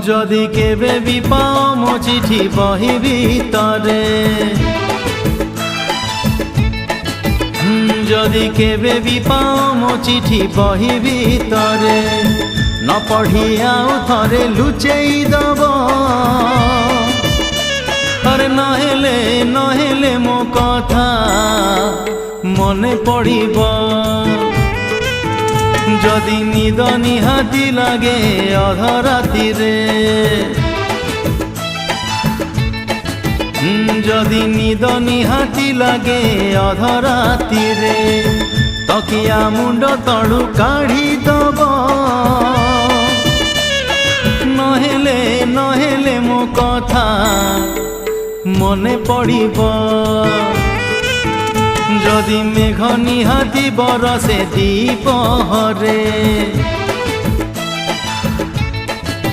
যদি কেবে বি পাও মো চিঠি বহি ভিতরে, যদি কেবে বি পাও মো চিঠি বহি ভিতরে, ন পঢ়ি আউ থরে লুচেই দব। আরে নহেলে মো কথা মনে পড়িব, যদি নিদ নিহাতি লাগে অধরাতিরে, যদি নিদ নিহাতি লাগে অধরাতিরে, তকিয়া মুন্ড তଳୁ কাঢ়ি দব। নহেলে মো কথা মনে পড়িব, যদি মেঘ নিহাতি বরষে দ্বিপহরে।